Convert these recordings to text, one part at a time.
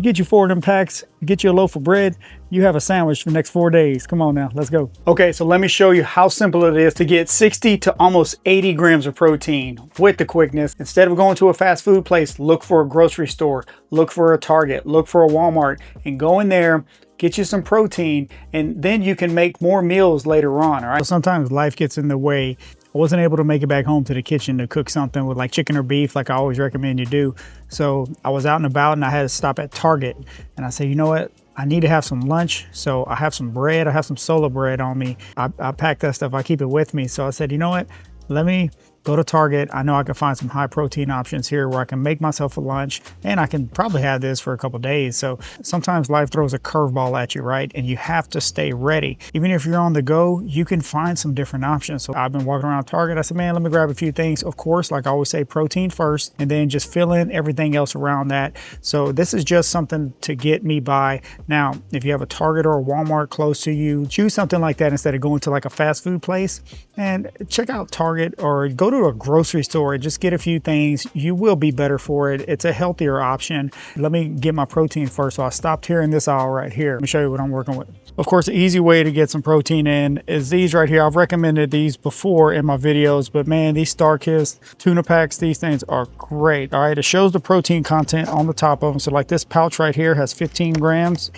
get you 4 of them packs, get you a loaf of bread, you have a sandwich for the next 4 days. Come on now, let's go. Okay, so let me show you how simple it is to get 60 to almost 80 grams of protein with the quickness. Instead of going to a fast food place, look for a grocery store, look for a Target, look for a Walmart, and go in there, get you some protein, and then you can make more meals later on, all right? So sometimes life gets in the way. I wasn't able to make it back home to the kitchen to cook something with like chicken or beef like I always recommend you do. So I was out and about and I had to stop at Target, and I said, you know what? I need to have some lunch. So I have some bread. I have some Solo bread on me. I pack that stuff. I keep it with me. So I said, you know what? Let me go to Target. I know I can find some high protein options here where I can make myself a lunch, and I can probably have this for a couple days. So sometimes life throws a curveball at you, right? And you have to stay ready. Even if you're on the go, you can find some different options. So I've been walking around Target. I said, man, let me grab a few things. Of course, like I always say, protein first, and then just fill in everything else around that. So this is just something to get me by. Now, if you have a Target or a Walmart close to you, choose something like that instead of going to like a fast food place, and check out Target or go to a grocery store and just get a few things. You will be better for it. It's a healthier option. Let me get my protein first. So I stopped here in this aisle right here. Let me show you what I'm working with. Of course, the easy way to get some protein in is these right here. I've recommended these before in my videos, but man, these StarKist tuna packs, these things are great. All right, it shows the protein content on the top of them. So like this pouch right here has 15 grams.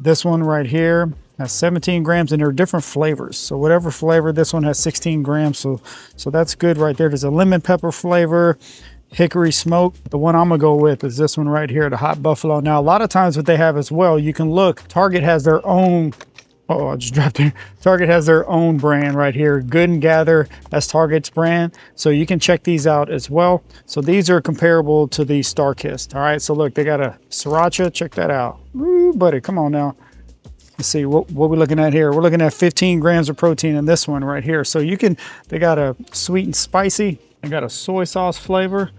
This one right here has 17 grams, and there are different flavors. So whatever flavor, this one has 16 grams. So that's good right there. There's a lemon pepper flavor, hickory smoke. The one I'm gonna go with is this one right here, the hot buffalo. Now, a lot of times what they have as well, you can look, Target has their own, oh, I just dropped it. Target has their own brand right here. Good and Gather, that's Target's brand. So you can check these out as well. So these are comparable to the StarKist. All right, so look, they got a sriracha, check that out. Ooh, buddy, come on now. Let's see what we're looking at here. We're looking at 15 grams of protein in this one right here. So you can, they got a sweet and spicy. They got a soy sauce flavor.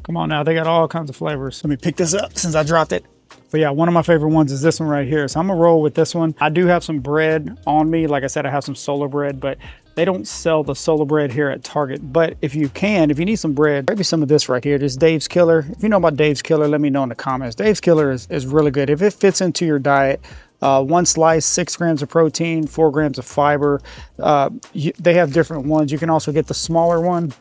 Come on now, they got all kinds of flavors. Let me pick this up since I dropped it. But yeah, one of my favorite ones is this one right here. So I'm gonna roll with this one. I do have some bread on me. Like I said, I have some Solo bread, but they don't sell the Solo bread here at Target. But if you need some bread, maybe some of this right here. This Dave's Killer. If you know about Dave's Killer, let me know in the comments. Dave's Killer is really good. If it fits into your diet, one slice, 6 grams of protein, 4 grams of fiber. They have different ones. You can also get the smaller one.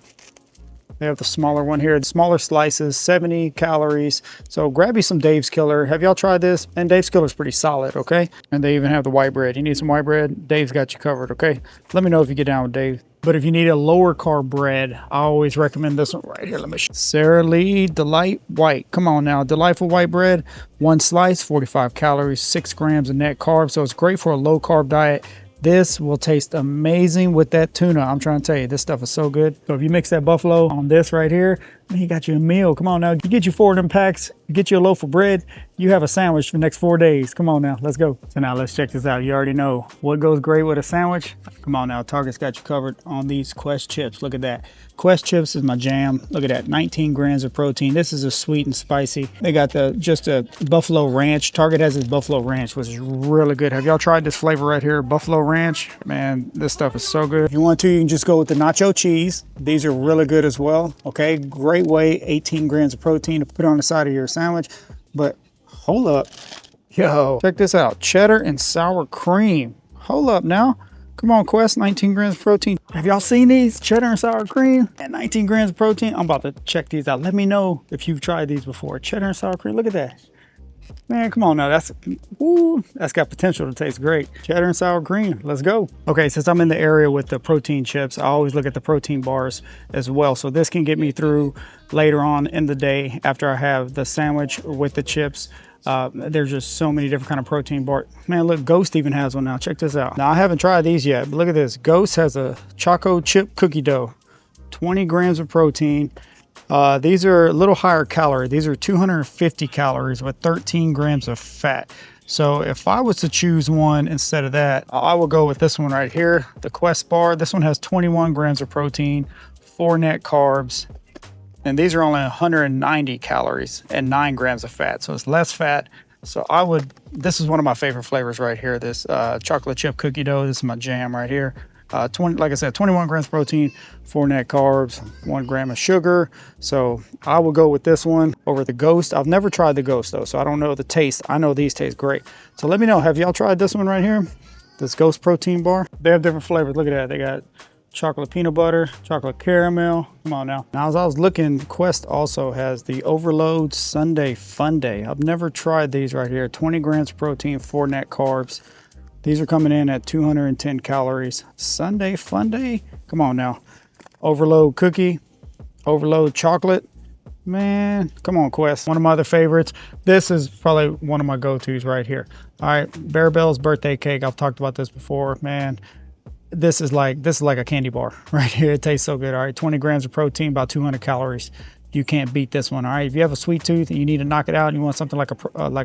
They have the smaller one here, the smaller slices, 70 calories. So grab you some Dave's Killer. Have y'all tried this? And Dave's Killer is pretty solid, okay? And they even have the white bread. You need some white bread? Dave's got you covered, okay? Let me know if you get down with Dave. But if you need a lower carb bread, I always recommend this one right here. Let me show you. Sara Lee Delight White. Come on now, Delightful White Bread. 1 slice, 45 calories, 6 grams of net carbs. So it's great for a low carb diet. This will taste amazing with that tuna. I'm trying to tell you, this stuff is so good. So if you mix that buffalo on this right here, man, you got you a meal. Come on now, you get you 4 of them packs, get you a loaf of bread, you have a sandwich for the next 4 days. Come on now, let's go. So now let's check this out. You already know what goes great with a sandwich. Come on now, Target's got you covered on these Quest chips. Look at that. Quest chips is my jam. Look at that, 19 grams of protein. This is a sweet and spicy. They got just a Buffalo Ranch. Target has this Buffalo Ranch, which is really good. Have y'all tried this flavor right here, Buffalo Ranch? Man, this stuff is so good. If you want to, you can just go with the nacho cheese. These are really good as well. Okay, great way, 18 grams of protein to put on the side of your sandwich. But hold up, yo, check this out, cheddar and sour cream. Hold up now. Come on, Quest, 19 grams of protein. Have y'all seen these? Cheddar and sour cream and 19 grams of protein. I'm about to check these out. Let me know if you've tried these before. Cheddar and sour cream, look at that. Man, come on now, that's got potential to taste great. Cheddar and sour cream, let's go. Okay, since I'm in the area with the protein chips, I always look at the protein bars as well. So this can get me through later on in the day after I have the sandwich with the chips. There's just so many different kind of protein bars. Man, look, Ghost even has one now. Check this out. Now, I haven't tried these yet, but look at this. Ghost has a choco chip cookie dough, 20 grams of protein. These are a little higher calorie. These are 250 calories with 13 grams of fat. So if I was to choose one instead of that, I will go with this one right here, the Quest bar. This one has 21 grams of protein, 4 net carbs, and these are only 190 calories and 9 grams of fat. So it's less fat. So this is one of my favorite flavors right here, this chocolate chip cookie dough. This is my jam right here. like I said, 21 grams of protein, 4 net carbs, 1 gram of sugar. So I will go with this one over the Ghost. I've never tried the Ghost though, so I don't know the taste. I know these taste great. So let me know, have y'all tried this one right here? This Ghost protein bar? They have different flavors. Look at that. They got chocolate peanut butter, chocolate caramel. Come on now. Now, as I was looking, Quest also has the Overload Sunday Fun Day. I've never tried these right here. 20 grams of protein, 4 net carbs. These are coming in at 210 calories. Sunday Fun Day? Come on now. Overload cookie, overload chocolate. Man, come on, Quest. One of my other favorites. This is probably one of my go-tos right here. All right, Bearbell's birthday cake. I've talked about this before. Man, this is like a candy bar right here. It tastes so good. All right, 20 grams of protein, about 200 calories. You can't beat this one. All right, if you have a sweet tooth and you need to knock it out and you want something like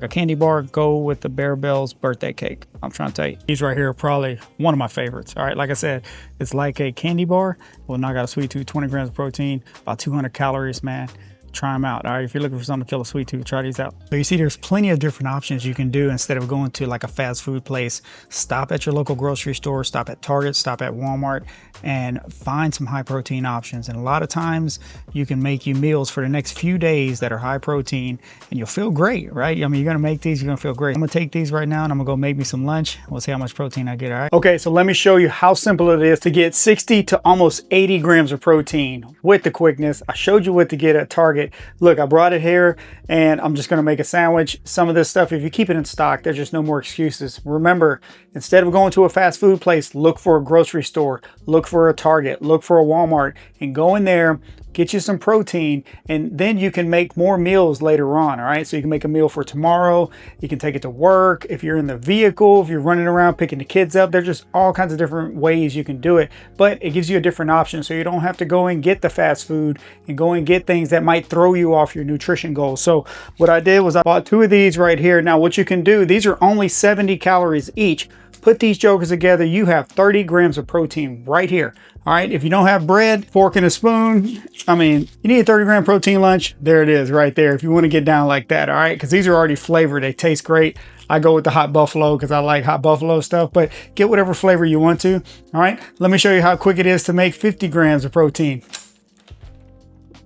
a candy bar, go with the Bearbell's birthday cake. I'm trying to tell you, these right here are probably one of my favorites. All right, like I said, it's like a candy bar. Will knock out a sweet tooth. 20 grams of protein, about 200 calories, man. Try them out. All right, if you're looking for something to kill a sweet tooth, try these out. So you see, there's plenty of different options you can do instead of going to like a fast food place. Stop at your local grocery store, stop at Target, stop at Walmart, and find some high protein options. And a lot of times you can make you meals for the next few days that are high protein and you'll feel great, right? I mean, you're gonna make these, you're gonna feel great. I'm gonna take these right now and I'm gonna go make me some lunch. We'll see how much protein I get, all right? Okay, so let me show you how simple it is to get 60 to almost 80 grams of protein with the quickness. I showed you what to get at Target. Look, I brought it here and I'm just gonna make a sandwich. Some of this stuff, if you keep it in stock, there's just no more excuses. Remember, instead of going to a fast food place, look for a grocery store, look for a Target, look for a Walmart, and go in there, get you some protein, and then you can make more meals later on, all right? So you can make a meal for tomorrow, you can take it to work, if you're in the vehicle, if you're running around picking the kids up, there's just all kinds of different ways you can do it, but it gives you a different option so you don't have to go and get the fast food and go and get things that might throw you off your nutrition goals. So what I did was I bought 2 of these right here. Now what you can do, these are only 70 calories each. Put these jokers together, you have 30 grams of protein right here. All right, if you don't have bread, fork and a spoon, I mean, you need a 30 gram protein lunch. There it is right there if you want to get down like that, all right? Because these are already flavored, they taste great. I go with the hot buffalo because I like hot buffalo stuff, but get whatever flavor you want to, all right? Let me show you how quick it is to make 50 grams of protein.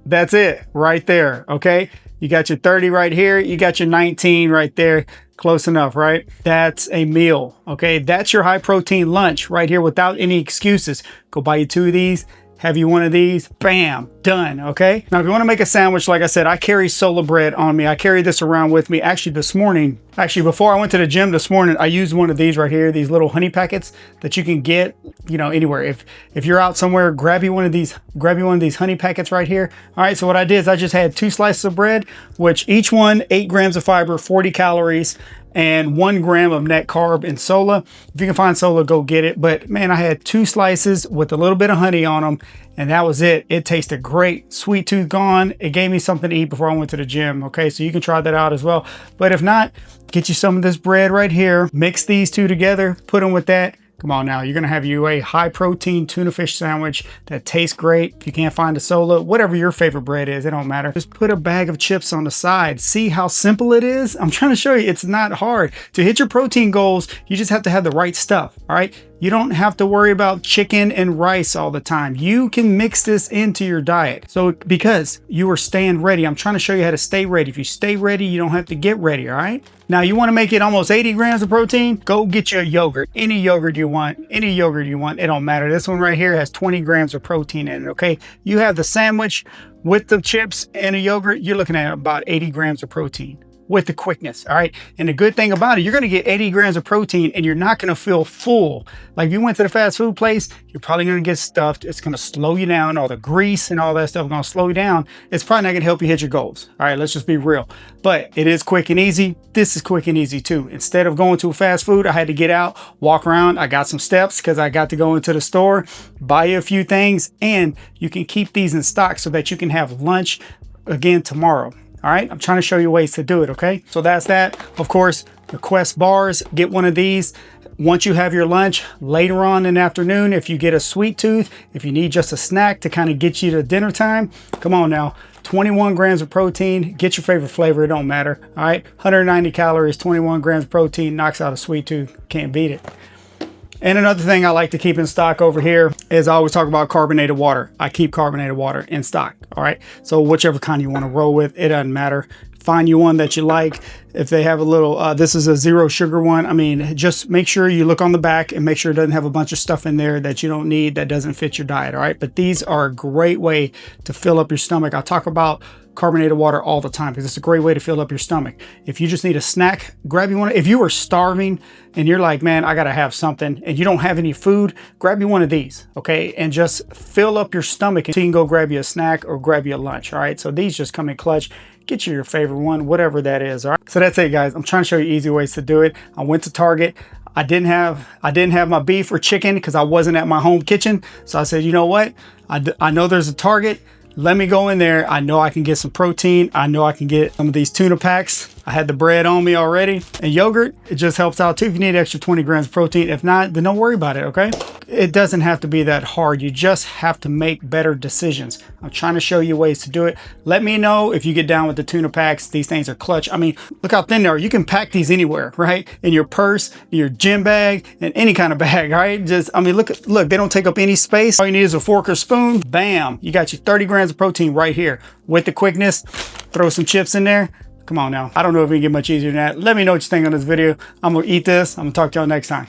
That's it right there, okay? You got your 30 right here, you got your 19 right there. Close enough, right? That's a meal, okay? That's your high protein lunch right here without any excuses. Go buy you 2 of these, have you one of these, bam, done, okay? Now, if you wanna make a sandwich, like I said, I carry Sola bread on me. I carry this around with me. Actually, this morning, before I went to the gym this morning, I used one of these right here, these little honey packets that you can get, you know, anywhere. If you're out somewhere, grab you one of these honey packets right here. All right, so what I did is I just had 2 slices of bread, which each one, 8 grams of fiber, 40 calories, and 1 gram of net carb in Sola. If you can find Sola, go get it. But man, I had 2 slices with a little bit of honey on them, and that was it. It tasted great. Sweet tooth gone. It gave me something to eat before I went to the gym. Okay, so you can try that out as well. But if not, get you some of this bread right here. Mix these 2 together, put them with that. Come on now, you're gonna have you a high protein tuna fish sandwich that tastes great. If you can't find a Sola, whatever your favorite bread is, it don't matter. Just put a bag of chips on the side. See how simple it is? I'm trying to show you, it's not hard. To hit your protein goals, you just have to have the right stuff, all right? You don't have to worry about chicken and rice all the time. You can mix this into your diet. So because you are staying ready, I'm trying to show you how to stay ready. If you stay ready, you don't have to get ready, all right? Now you wanna make it almost 80 grams of protein, go get your yogurt. Any yogurt you want, it don't matter. This one right here has 20 grams of protein in it, okay? You have the sandwich with the chips and a yogurt, you're looking at about 80 grams of protein. With the quickness, all right? And the good thing about it, you're gonna get 80 grams of protein and you're not gonna feel full. Like if you went to the fast food place, you're probably gonna get stuffed. It's gonna slow you down. All the grease and all that stuff is gonna slow you down. It's probably not gonna help you hit your goals. All right, let's just be real. But it is quick and easy. This is quick and easy too. Instead of going to a fast food, I had to get out, walk around. I got some steps because I got to go into the store, buy you a few things, and you can keep these in stock so that you can have lunch again tomorrow. All right, I'm trying to show you ways to do it, okay? So that's that. Of course, the Quest bars, get one of these. Once you have your lunch, later on in the afternoon, if you get a sweet tooth, if you need just a snack to kind of get you to dinner time, come on now, 21 grams of protein, get your favorite flavor, it don't matter, all right? 190 calories, 21 grams of protein, knocks out a sweet tooth, can't beat it. And another thing I like to keep in stock over here is I always talk about carbonated water. I keep carbonated water in stock. All right. So whichever kind you want to roll with, it doesn't matter. Find you one that you like. If they have a little, this is a 0 sugar one. I mean, just make sure you look on the back and make sure it doesn't have a bunch of stuff in there that you don't need, that doesn't fit your diet. All right. But these are a great way to fill up your stomach. I talk about carbonated water all the time because it's a great way to fill up your stomach. If you just need a snack, grab you one. If you are starving and you're like, man, I gotta have something, and you don't have any food, grab you one of these, okay? And just fill up your stomach until you can go grab you a snack or grab you a lunch, all right? So these just come in clutch. Get you your favorite one, whatever that is, all right? So that's it, guys. I'm trying to show you easy ways to do it. I went to Target. I didn't have my beef or chicken because I wasn't at my home kitchen. So I said, you know what? I know there's a Target. Let me go in there. I know I can get some protein. I know I can get some of these tuna packs. I had the bread on me already, and yogurt. It just helps out too if you need extra 20 grams of protein. If not, then don't worry about it, okay? It doesn't have to be that hard. You just have to make better decisions. I'm trying to show you ways to do it. Let me know if you get down with the tuna packs. These things are clutch. I mean, look how thin they are. You can pack these anywhere, right? In your purse, in your gym bag, in any kind of bag, right? Just, I mean, look, they don't take up any space. All you need is a fork or spoon. Bam, you got your 30 grams of protein right here. With the quickness, throw some chips in there. Come on now. I don't know if we can get much easier than that. Let me know what you think on this video. I'm gonna eat this. I'm gonna talk to y'all next time.